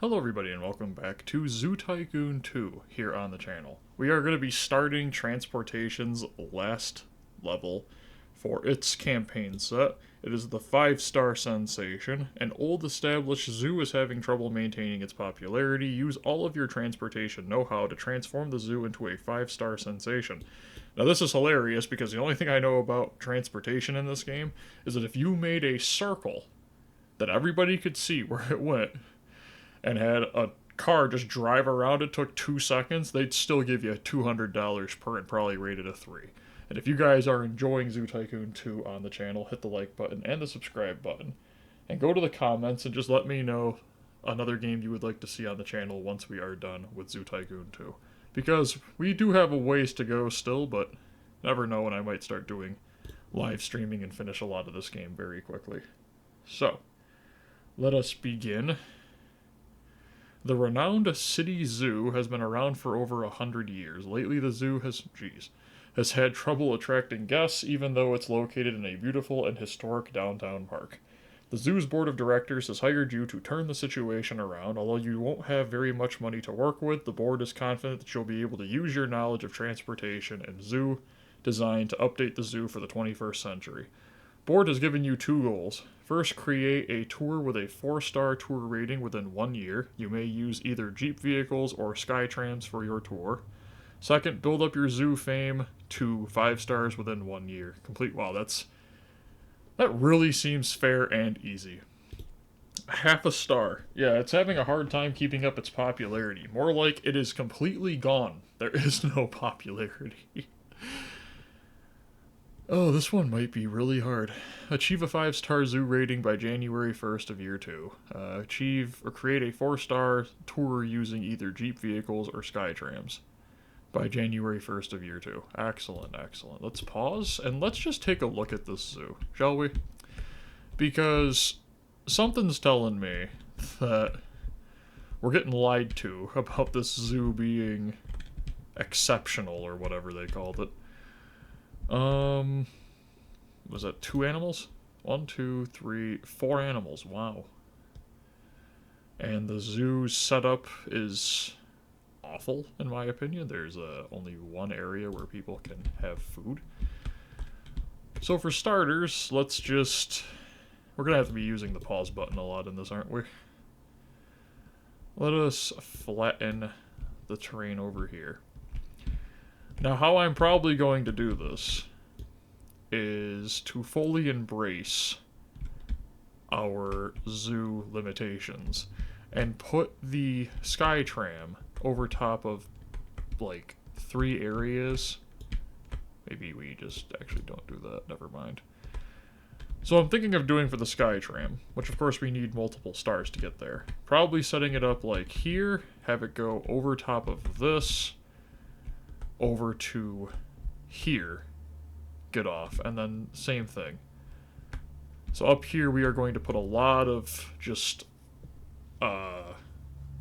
Hello everybody and welcome back to Zoo Tycoon 2 here on the channel. We are going to be starting Transportation's last level for its campaign set. It is the 5-star sensation. An old established zoo is having trouble maintaining its popularity. Use all of your transportation know-how to transform the zoo into a 5-star sensation. Now this is hilarious because the only thing I know about transportation in this game is that if you made a circle that everybody could see where it went, and had a car just drive around it, took 2 seconds, they'd still give you $200 per and probably rated a 3. And if you guys are enjoying Zoo Tycoon 2 on the channel, hit the like button and the subscribe button. And go to the comments and just let me know another game you would like to see on the channel once we are done with Zoo Tycoon 2. Because we do have a ways to go still, but never know when I might start doing live streaming and finish a lot of this game very quickly. So, let us begin. The renowned City Zoo has been around for over 100 years. Lately, the zoo has had trouble attracting guests, even though it's located in a beautiful and historic downtown park. The zoo's board of directors has hired you to turn the situation around. Although you won't have very much money to work with, the board is confident that you'll be able to use your knowledge of transportation and zoo design to update the zoo for the 21st century. Board has given you 2 goals. First, create a tour with a 4-star tour rating within 1 year. You may use either Jeep vehicles or Skytrams for your tour. Second, build up your zoo fame to 5 stars within 1 year. Complete. Wow, that really seems fair and easy. Half a star. Yeah, it's having a hard time keeping up its popularity. More like it is completely gone. There is no popularity. Oh, this one might be really hard. Achieve a 5-star zoo rating by January 1st of year 2. Achieve or create a 4-star tour using either Jeep vehicles or Skytrams by January 1st of year 2. Excellent, excellent. Let's pause and let's just take a look at this zoo, shall we? Because something's telling me that we're getting lied to about this zoo being exceptional or whatever they called it. Was that 2 animals? 1, 2, 3, 4 animals. Wow. And the zoo's setup is awful, in my opinion. There's only one area where people can have food. So for starters, we're gonna have to be using the pause button a lot in this, aren't we? Let us flatten the terrain over here. Now, how I'm probably going to do this is to fully embrace our zoo limitations and put the Skytram over top of, like, 3 areas. Maybe we just actually don't do that, never mind. So I'm thinking of doing for the Skytram, which of course we need multiple stars to get there. Probably setting it up like here, have it go over top of this, over to here, get off, and then same thing. So up here we are going to put a lot of just, was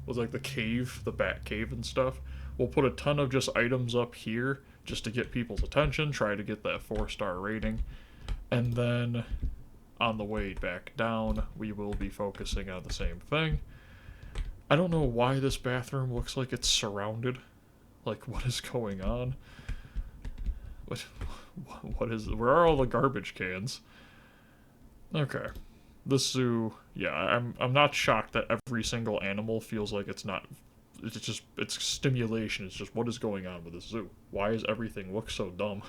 like the cave, the bat cave and stuff. We'll put a ton of just items up here just to get people's attention, try to get that 4-star rating. And then on the way back down, we will be focusing on the same thing. I don't know why this bathroom looks like it's surrounded. Like, what is going on? What is... Where are all the garbage cans? Okay. This zoo... Yeah, I'm not shocked that every single animal feels like it's not... It's just... It's stimulation. It's just, what is going on with this zoo? Why does everything look so dumb?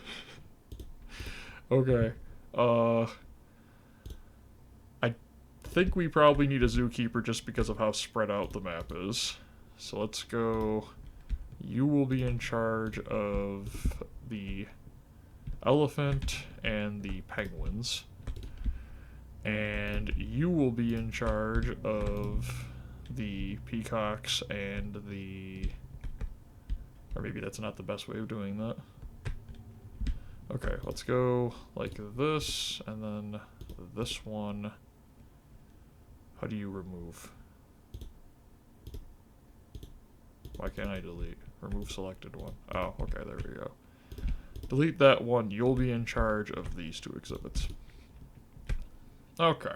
Okay. I think we probably need a zookeeper just because of how spread out the map is. So let's go... You will be in charge of the elephant and the penguins. And you will be in charge of the peacocks and the... Or maybe that's not the best way of doing that. Okay, let's go like this, and then this one. How do you remove? Why can't I delete? Remove selected one. Oh, okay, there we go. Delete that one. You'll be in charge of these 2 exhibits. Okay.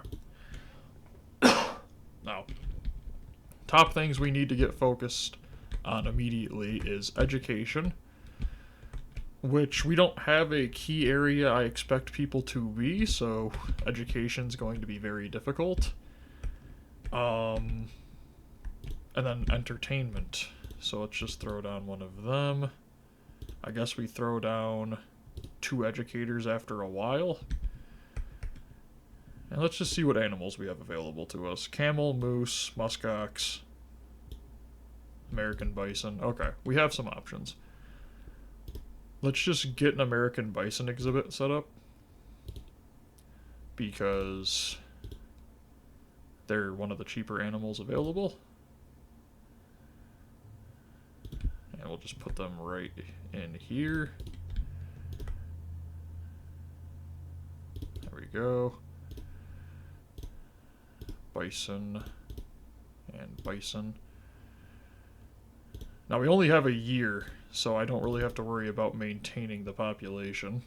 Now, top things we need to get focused on immediately is education, which we don't have a key area I expect people to be, so education's going to be very difficult. And then entertainment. So let's just throw down one of them. I guess we throw down 2 educators after a while. And let's just see what animals we have available to us. Camel, moose, muskox, American bison. Okay, we have some options. Let's just get an American bison exhibit set up, because they're one of the cheaper animals available. And we'll just put them right in here. There we go. Bison and bison. Now we only have a year, so I don't really have to worry about maintaining the population.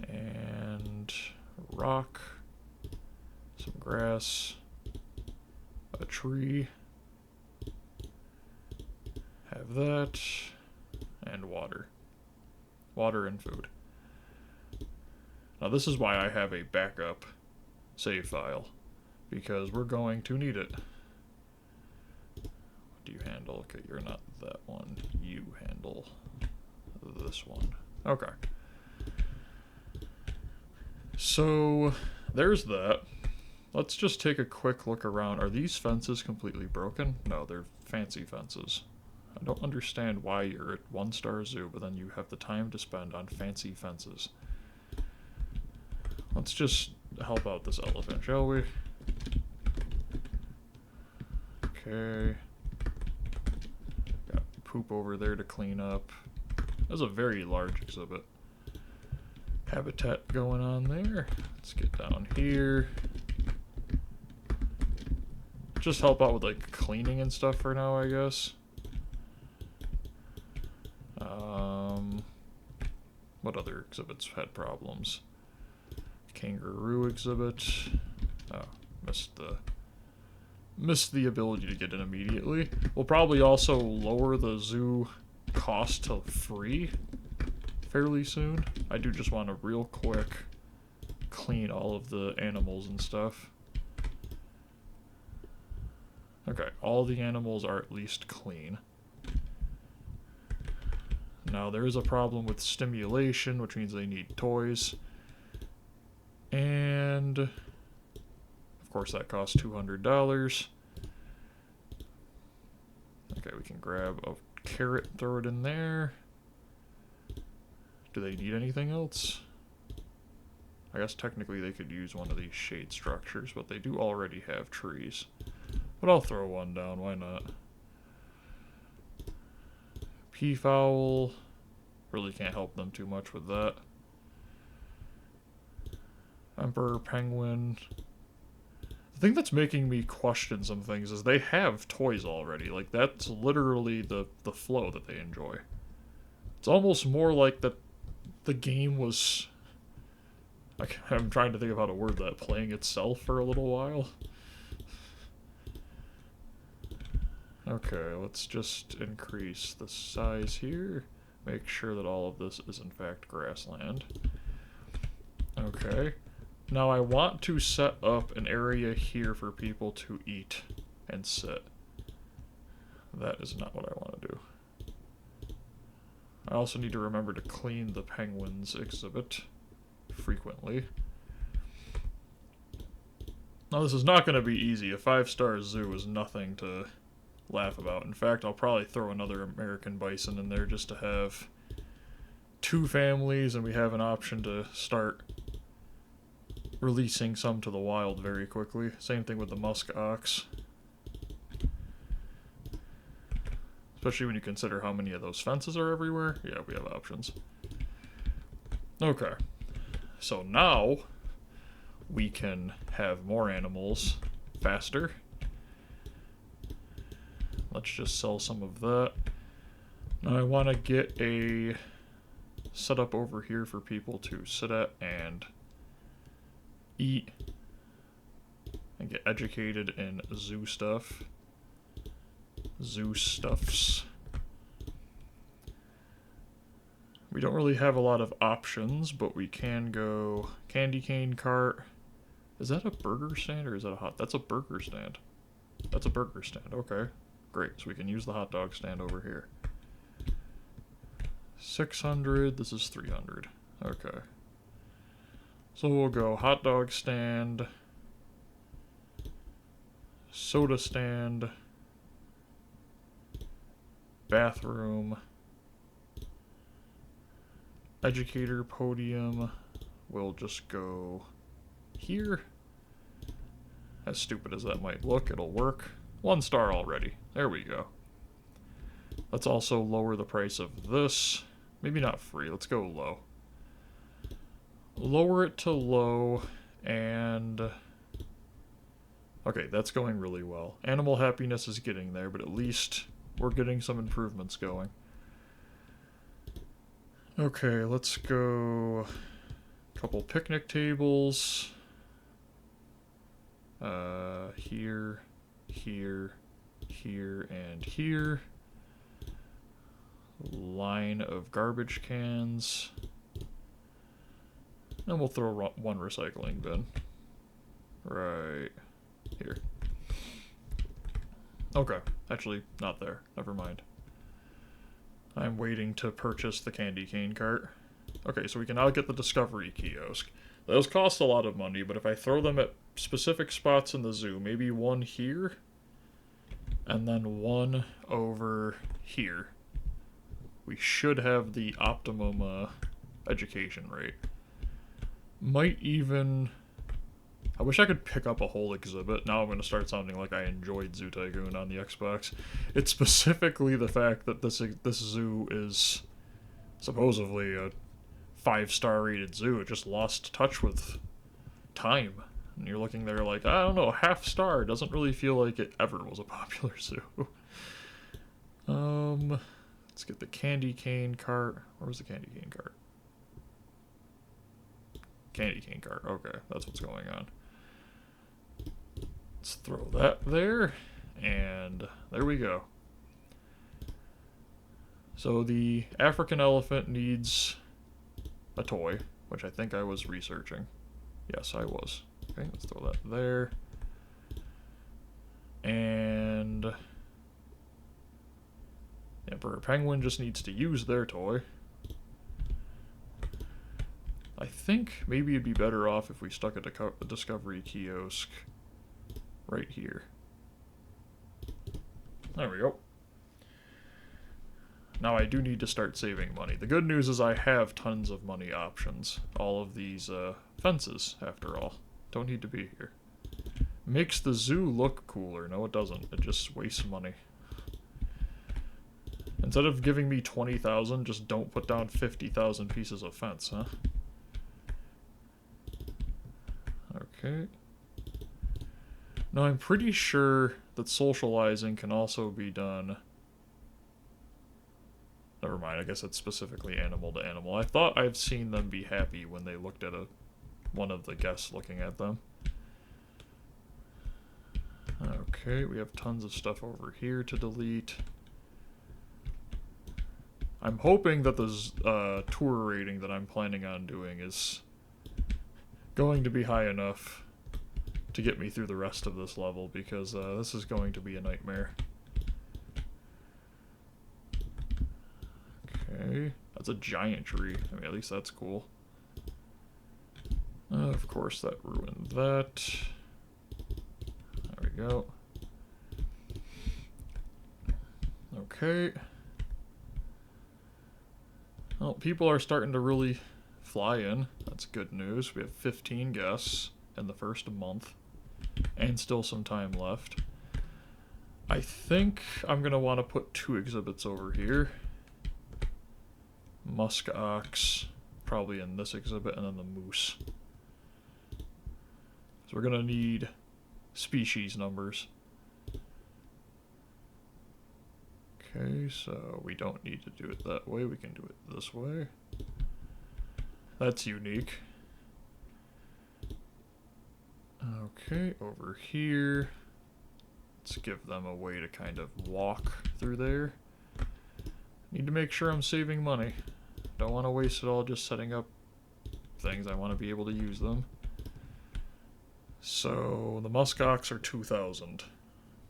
And rock, some grass, a tree, have that, and water. Water and food. Now this is why I have a backup save file, because we're going to need it. What do you handle? Okay, you're not that one. You handle this one. Okay. So there's that. Let's just take a quick look around. Are these fences completely broken? No, they're fancy fences. I don't understand why you're at 1-star zoo, but then you have the time to spend on fancy fences. Let's just help out this elephant, shall we? Okay. Got poop over there to clean up. That's a very large exhibit. Habitat going on there. Let's get down here. Just help out with like cleaning and stuff for now, I guess. What other exhibits had problems? Kangaroo exhibit. Oh, missed the ability to get in immediately. We'll probably also lower the zoo cost to free fairly soon. I do just want to real quick clean all of the animals and stuff. Okay, all the animals are at least clean. Now there is a problem with stimulation, which means they need toys. And of course that costs $200. Okay, we can grab a carrot, throw it in there. Do they need anything else? I guess technically they could use one of these shade structures, but they do already have trees. But I'll throw one down, why not? Peafowl. Really can't help them too much with that. Emperor penguin. The thing that's making me question some things is they have toys already. Like, that's literally the flow that they enjoy. It's almost more like that the game was... I'm trying to think of how to word that. Playing itself for a little while. Okay, let's just increase the size here. Make sure that all of this is in fact grassland. Okay. Now I want to set up an area here for people to eat and sit. That is not what I want to do. I also need to remember to clean the penguins exhibit frequently. Now this is not going to be easy. A 5-star zoo is nothing to laugh about. In fact, I'll probably throw another American bison in there just to have 2 families, and we have an option to start releasing some to the wild very quickly. Same thing with the musk ox. Especially when you consider how many of those fences are everywhere. Yeah, we have options. Okay. So now we can have more animals faster. Let's just sell some of that. Now I want to get a setup over here for people to sit at and eat and get educated in zoo stuff. Zoo stuffs. We don't really have a lot of options, but we can go candy cane cart. Is that a burger stand or is that a hot? That's a burger stand. That's a burger stand. Okay, great. So we can use the hot dog stand over here. 600. This is 300. Okay. So we'll go hot dog stand, soda stand, bathroom, educator podium. We'll just go here. As stupid as that might look, it'll work. 1 star already. There we go. Let's also lower the price of this. Maybe not free. Let's go low. Lower it to low, and... okay, that's going really well. Animal happiness is getting there, but at least we're getting some improvements going. Okay, let's go... a couple picnic tables. Here, here, here, and here. Line of garbage cans. And we'll throw 1 recycling bin. Right here. Okay, actually, not there. Never mind. I'm waiting to purchase the candy cane cart. Okay, so we can now get the discovery kiosk. Those cost a lot of money, but if I throw them at specific spots in the zoo, maybe 1 here, and then 1 over here, we should have the optimum education rate. Might even... I wish I could pick up a whole exhibit. Now I'm going to start sounding like I enjoyed Zoo Tycoon on the Xbox. It's specifically the fact that this zoo is supposedly a 5-star rated zoo. It just lost touch with time. And you're looking there like, I don't know, half star. Doesn't really feel like it ever was a popular zoo. Let's get the candy cane cart. Where was the candy cane cart? Candy cane cart. Okay, that's what's going on. Let's throw that there. And there we go. So the African elephant needs a toy, which I think I was researching. Yes, I was. Okay, let's throw that there. And... Emperor Penguin just needs to use their toy. I think maybe it'd be better off if we stuck a discovery kiosk right here. There we go. Now I do need to start saving money. The good news is I have tons of money options. All of these fences, after all. Don't need to be here. Makes the zoo look cooler. No, it doesn't. It just wastes money. Instead of giving me 20,000, just don't put down 50,000 pieces of fence, huh? Okay. Now I'm pretty sure that socializing can also be done... Never mind, I guess it's specifically animal to animal. I thought I've seen them be happy when they looked at one of the guests looking at them. Okay, we have tons of stuff over here to delete. I'm hoping that the tour rating that I'm planning on doing is going to be high enough to get me through the rest of this level, because this is going to be a nightmare. Okay, that's a giant tree. I mean, at least that's cool. Of course, that ruined that. There we go. Okay. Well, people are starting to really fly in. That's good news. We have 15 guests in the first month, and still some time left. I think I'm going to want to put 2 exhibits over here. Musk ox, probably in this exhibit, and then the moose. So we're going to need species numbers. Okay, so we don't need to do it that way. We can do it this way. That's unique. Okay, over here. Let's give them a way to kind of walk through there. Need to make sure I'm saving money. Don't want to waste it all just setting up things. I want to be able to use them. So the muskox are 2,000.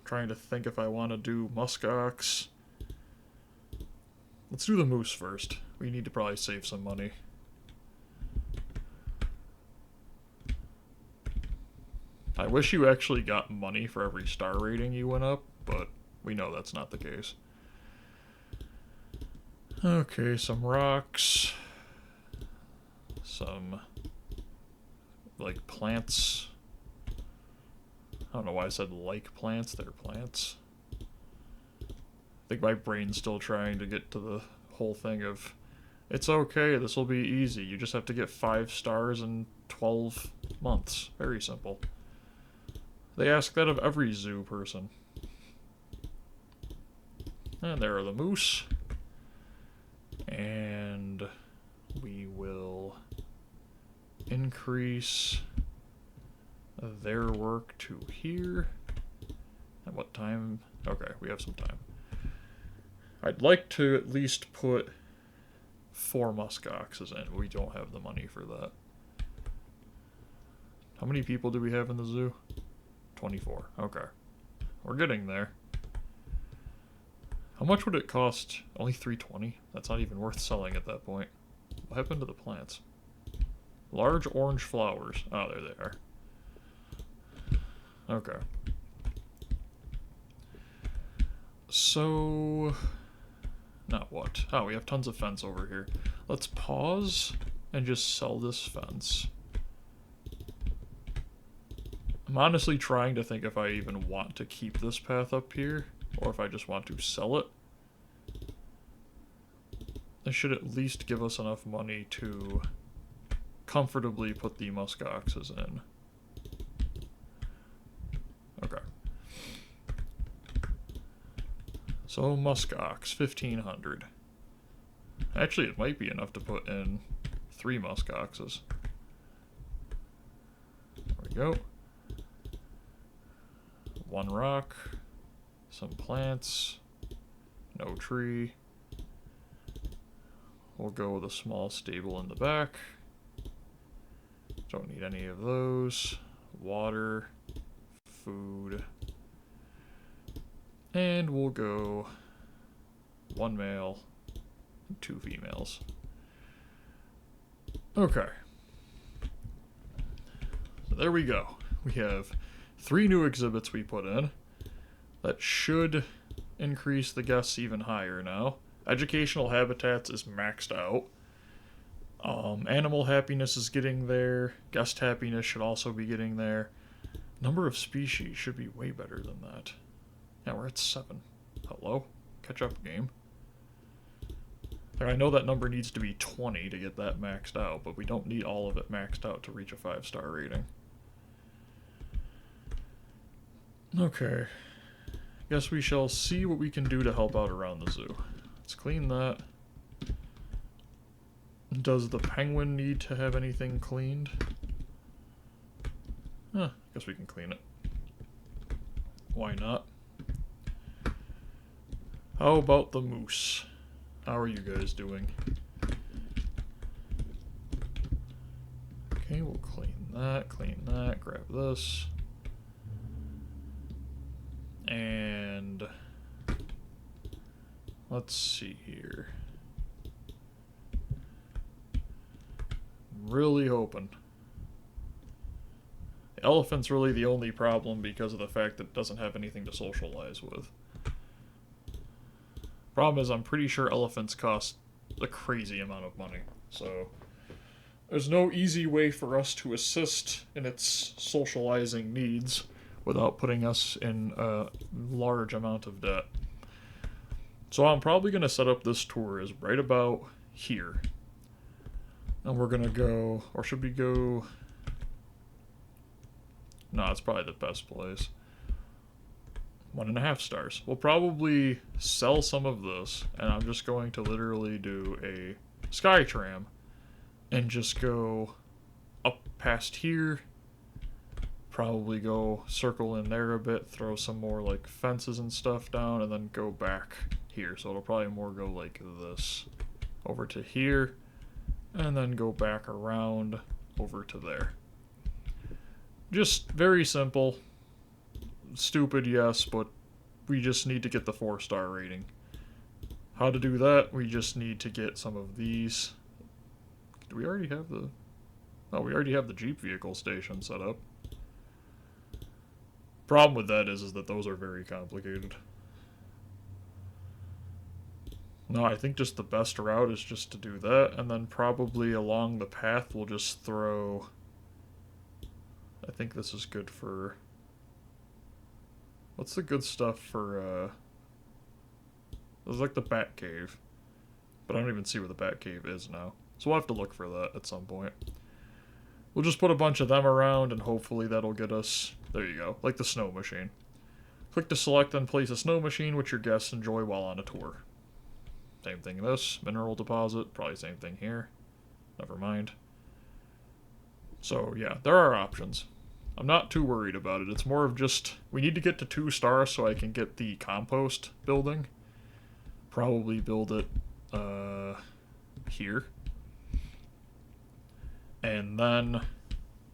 Trying to think if I want to do muskox. Let's do the moose first. We need to probably save some money. I wish you actually got money for every star rating you went up, but we know that's not the case. Okay, some rocks. Some, like, plants. I don't know why I said like plants. They're plants. I think my brain's still trying to get to the whole thing of, it's okay, this will be easy. You just have to get 5 stars in 12 months. Very simple. They ask that of every zoo person. And there are the moose. And we will increase their work to here. At what time? Okay, we have some time. I'd like to at least put 4 muskoxes in. We don't have the money for that. How many people do we have in the zoo? 24. Okay. We're getting there. How much would it cost? Only 320? That's not even worth selling at that point. What happened to the plants? Large orange flowers. Oh, there they are. Okay. So... Not what? Oh, we have tons of fence over here. Let's pause and just sell this fence. I'm honestly trying to think if I even want to keep this path up here, or if I just want to sell it. This should at least give us enough money to comfortably put the muskoxes in. Okay. So muskox, 1,500. Actually, it might be enough to put in 3 muskoxes. There we go. 1 rock, some plants, no tree. We'll go with a small stable in the back. Don't need any of those. Water, food. And we'll go 1 male and 2 females. Okay. So there we go. We have 3 new exhibits we put in. That should increase the guests even higher now. Educational habitats is maxed out. Animal happiness is getting there. Guest happiness should also be getting there. Number of species should be way better than that. Yeah, we're at 7. Hello? Catch up, game. I know that number needs to be 20 to get that maxed out, but we don't need all of it maxed out to reach a 5-star rating. Okay. Guess we shall see what we can do to help out around the zoo. Let's clean that. Does the penguin need to have anything cleaned? Guess we can clean it. Why not? How about the moose? How are you guys doing? Okay, we'll clean that, grab this. And let's see here. I'm really hoping. The elephant's really the only problem because of the fact that it doesn't have anything to socialize with. Problem is, I'm pretty sure elephants cost a crazy amount of money, so there's no easy way for us to assist in its socializing needs without putting us in a large amount of debt. So I'm probably going to set up this tour as right about here. And we're going to go, or should we go... No, it's probably the best place. 1.5 stars. We'll probably sell some of this, and I'm just going to literally do a sky tram and just go up past here, probably go circle in there a bit, throw some more like fences and stuff down, and then go back here. So it'll probably more go like this. Over to here, and then go back around over to there. Just very simple. Stupid, yes, but we just need to get the 4-star rating. How to do that? We just need to get some of these. Do we already have the... Oh, we already have the Jeep vehicle station set up. Problem with that is that those are very complicated. No, I think just the best route is just to do that, and then probably along the path we'll just throw... I think this is good for... What's the good stuff for, This is like the Bat Cave. But I don't even see where the Bat Cave is now. So we'll have to look for that at some point. We'll just put a bunch of them around, and hopefully that'll get us... There you go, like the snow machine. Click to select and place a snow machine which your guests enjoy while on a tour. Same thing this, mineral deposit, probably same thing here. Never mind. So yeah, there are options. I'm not too worried about it. It's more of just, we need to get to 2 stars so I can get the compost building. Probably build it here. And then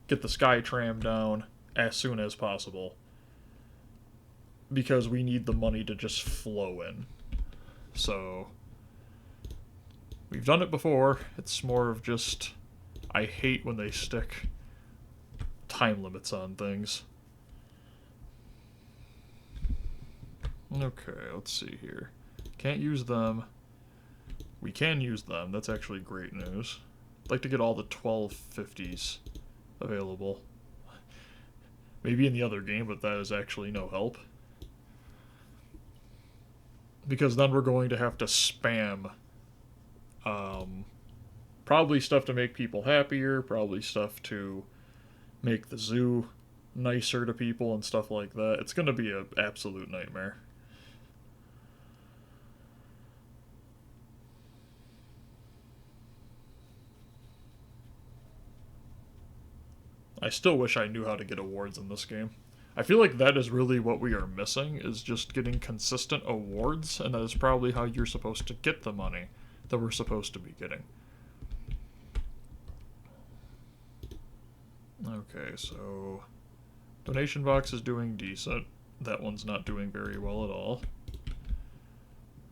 get the sky tram down as soon as possible. Because we need the money to just flow in. So, we've done it before. It's more of just, I hate when they stick time limits on things. Okay, let's see here. Can't use them. We can use them. That's actually great news. I'd like to get all the 1250s available. Maybe in the other game, but that is actually no help. Because then we're going to have to spam probably stuff to make people happier, probably stuff to make the zoo nicer to people and stuff like that. It's going to be an absolute nightmare. I still wish I knew how to get awards in this game. I feel like that is really what we are missing, is just getting consistent awards, and that is probably how you're supposed to get the money that we're supposed to be getting. Okay, so donation box is doing decent. That one's not doing very well at all. I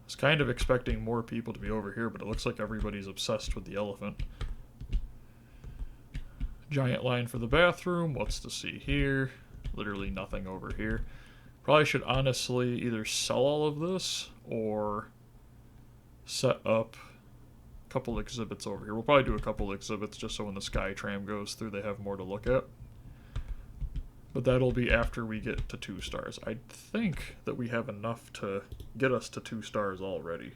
was kind of expecting more people to be over here, but it looks like everybody's obsessed with the elephant. Giant line for the bathroom. What's to see here? Literally nothing over here. Probably should honestly either sell all of this or set up a couple exhibits over here. We'll probably do a couple exhibits just so when the sky tram goes through they have more to look at. But that'll be after we get to 2 stars. I think that we have enough to get us to 2 stars already.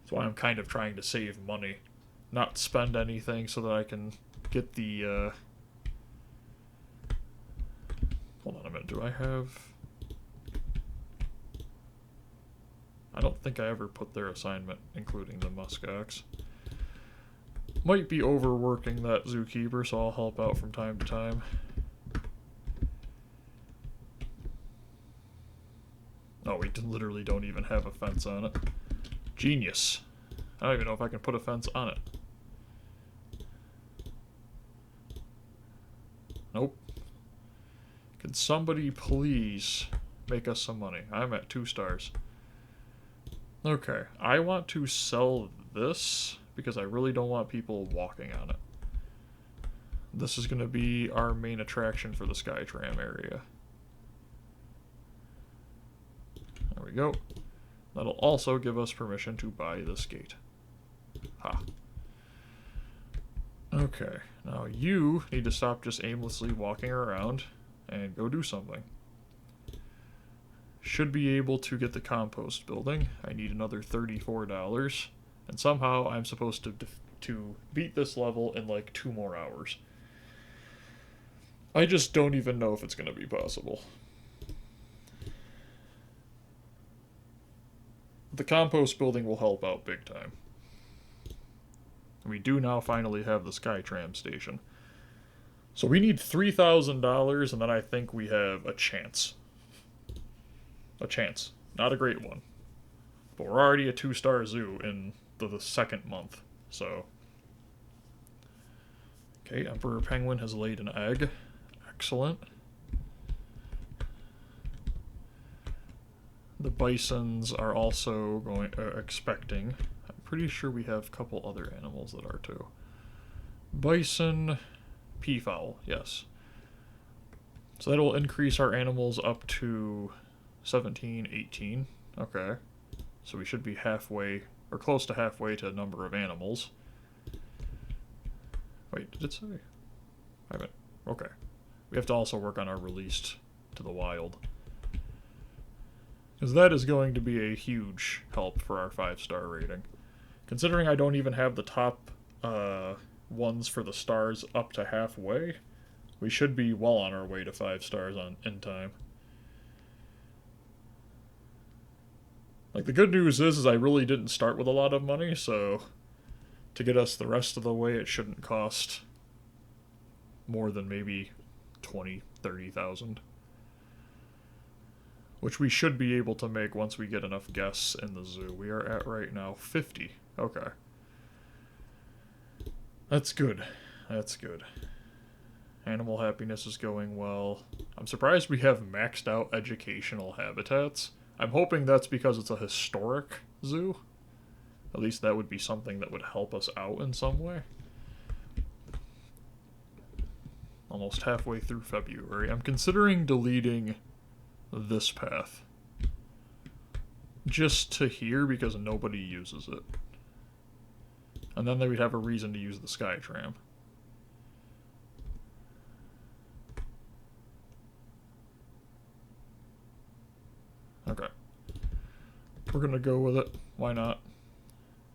That's why I'm kind of trying to save money. Not spend anything so that I can get the, Hold on a minute, do I have... I don't think I ever put their assignment, including the muskox. Might be overworking that zookeeper, so I'll help out from time to time. Oh, we literally don't even have a fence on it. Genius. I don't even know if I can put a fence on it. Nope. Can somebody please make us some money? I'm at 2 stars. Okay, I want to sell this because I really don't want people walking on it. This is going to be our main attraction for the Skytram area. There we go. That'll also give us permission to buy this gate. Ha. Okay, now you need to stop just aimlessly walking around and go do something. Should be able to get the compost building. I need another $34, and somehow I'm supposed to beat this level in like 2 more hours. I just don't even know if it's going to be possible. The compost building will help out big time. We do now finally have the Skytram station. So we need $3,000, and then I think we have a chance. A chance. Not a great one. But we're already a 2-star zoo in the second month, so... Okay, Emperor Penguin has laid an egg. Excellent. The bisons are also expecting. I'm pretty sure we have a couple other animals that are too. Bison, peafowl, yes. So that'll increase our animals up to 17, 18. Okay. So we should be halfway, or close to halfway to a number of animals. Wait, did it say? I haven't. Okay. We have to also work on our released to the wild. Because that is going to be a huge help for our 5-star rating. Considering I don't even have the top ones for the stars up to halfway, we should be well on our way to 5 stars in time. Like, the good news is I really didn't start with a lot of money, so to get us the rest of the way, it shouldn't cost more than maybe 20, 30,000. Which we should be able to make once we get enough guests in the zoo. We are at right now 50. Okay. That's good. That's good. Animal happiness is going well. I'm surprised we have maxed out educational habitats. I'm hoping that's because it's a historic zoo. At least that would be something that would help us out in some way. Almost halfway through February. I'm considering deleting this path. Just to here because nobody uses it. And then they would have a reason to use the Skytram. Okay. We're gonna go with it. Why not?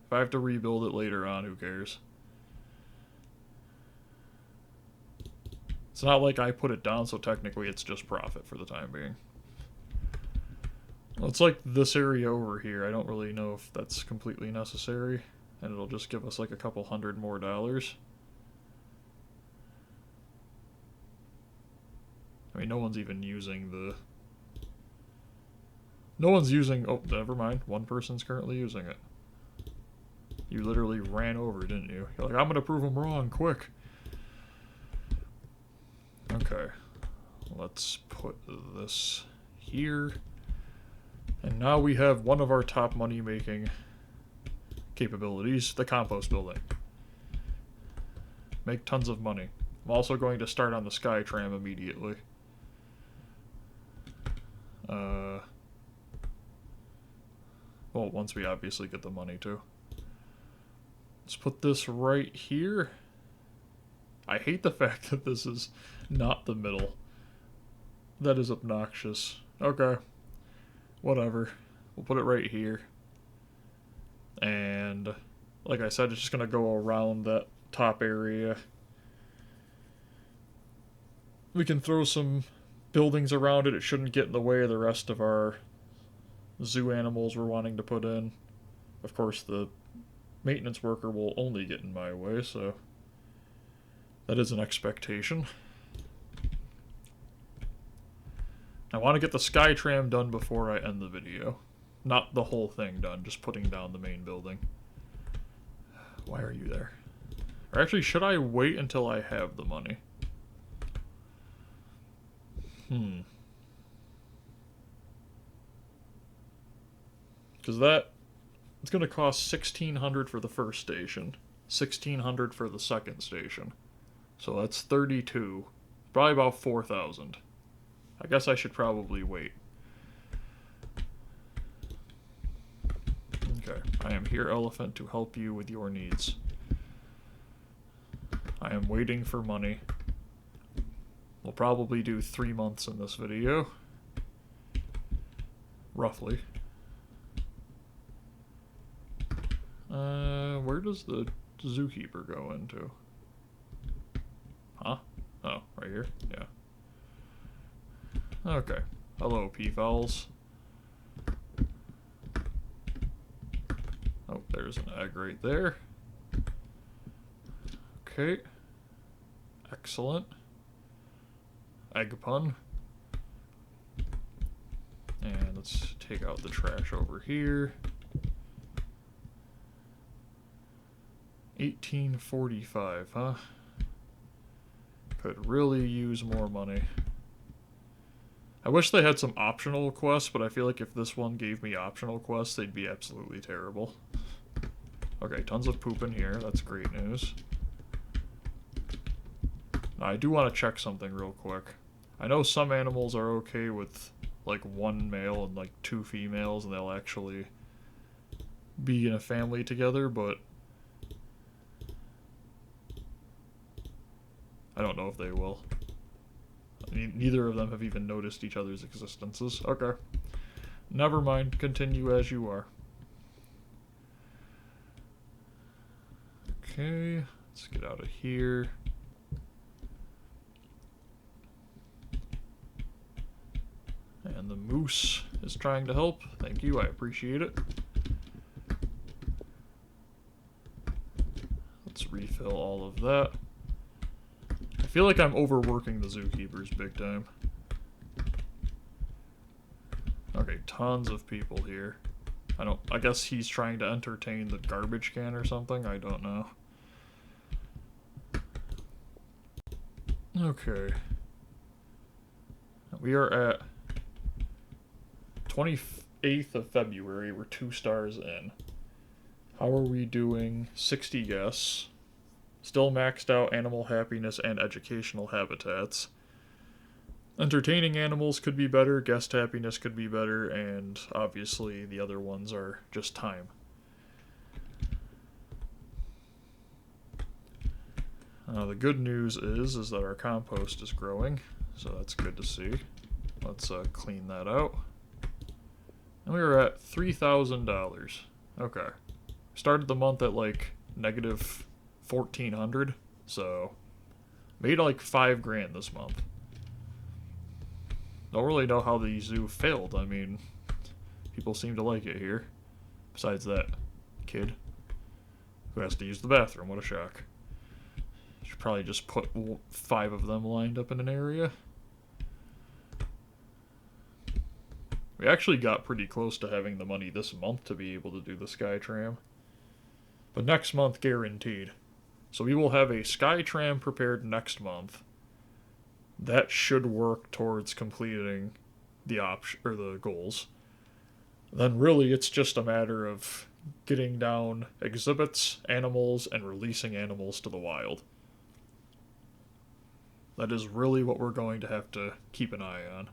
If I have to rebuild it later on, who cares? It's not like I put it down, so technically it's just profit for the time being. Well, it's like this area over here. I don't really know if that's completely necessary. And it'll just give us like a couple $100 more. I mean, no one's even using the... No one's using... Oh, never mind. One person's currently using it. You literally ran over, didn't you? You're like, I'm gonna prove them wrong, quick. Okay. Let's put this here. And now we have one of our top money-making capabilities, the compost building. Make tons of money. I'm also going to start on the Skytram immediately. Well, once we obviously get the money too. Let's put this right here. I hate the fact that this is not the middle. That is obnoxious. Okay. Whatever. We'll put it right here. And, like I said, it's just going to go around that top area. We can throw some buildings around it. It shouldn't get in the way of the rest of our zoo animals we're wanting to put in. Of course, the maintenance worker will only get in my way, so that is an expectation. I want to get the Skytram done before I end the video. Not the whole thing done, just putting down the main building. Why are you there? Or actually, should I wait until I have the money? Because it's going to cost $1,600 for the first station, $1,600 for the second station. So that's 32, probably about 4,000. I guess I should probably wait. Okay, I am here, elephant, to help you with your needs. I am waiting for money. We'll probably do 3 months in this video. Roughly. Where does the zookeeper go into? Huh? Oh, right here? Yeah. Okay. Hello, peafowls. Oh, there's an egg right there. Okay. Excellent. egg pun. And let's take out the trash over here. 1845, huh? Could really use more money. I wish they had some optional quests, but I feel like if this one gave me optional quests, they'd be absolutely terrible. Okay, tons of poop in here. That's great news. Now, I do want to check something real quick. I know some animals are okay with like 1 male and like 2 females, and they'll actually be in a family together, but I don't know if they will. Neither of them have even noticed each other's existences. Okay. Never mind. Continue as you are. Okay. Let's get out of here. And the moose is trying to help. Thank you. I appreciate it. Let's refill all of that. I feel like I'm overworking the zookeepers big time. Okay, tons of people here. I guess he's trying to entertain the garbage can or something, I don't know. Okay. We are at 28th of February, we're 2 stars in. How are we doing? 60 guests. Still maxed out animal happiness and educational habitats. Entertaining animals could be better, guest happiness could be better, and obviously the other ones are just time. The good news is that our compost is growing, so that's good to see. Let's clean that out. And we were at $3,000. Okay. Started the month at like negative 1,400, so made like 5 grand this month. Don't really know how the zoo failed. I mean, people seem to like it here. Besides that kid who has to use the bathroom. What a shock. Should probably just put 5 of them lined up in an area. We actually got pretty close to having the money this month to be able to do the Skytram. But next month, guaranteed. So we will have a Skytram prepared next month. That should work towards completing the goals. Then really it's just a matter of getting down exhibits, animals, and releasing animals to the wild. That is really what we're going to have to keep an eye on.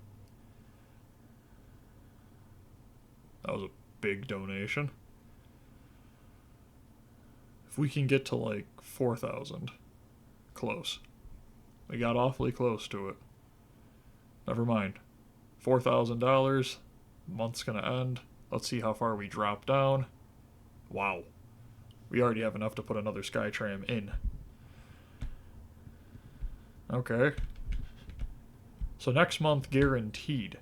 That was a big donation. If we can get to like 4,000, close. We got awfully close to it. Never mind. $4,000, month's gonna end. Let's see how far we drop down. Wow. We already have enough to put another Skytram in. Okay. So next month, guaranteed,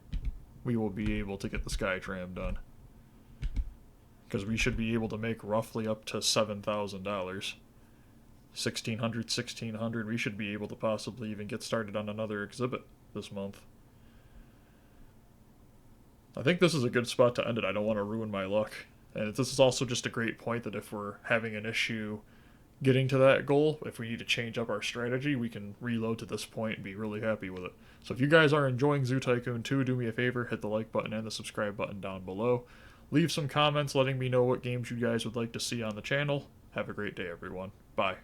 we will be able to get the Skytram done. Because we should be able to make roughly up to $7,000. 1,600, we should be able to possibly even get started on another exhibit this month. I think this is a good spot to end it. I don't want to ruin my luck. And this is also just a great point that if we're having an issue getting to that goal, if we need to change up our strategy, we can reload to this point and be really happy with it. So if you guys are enjoying Zoo Tycoon 2, do me a favor, hit the like button and the subscribe button down below. Leave some comments letting me know what games you guys would like to see on the channel. Have a great day, everyone. Bye.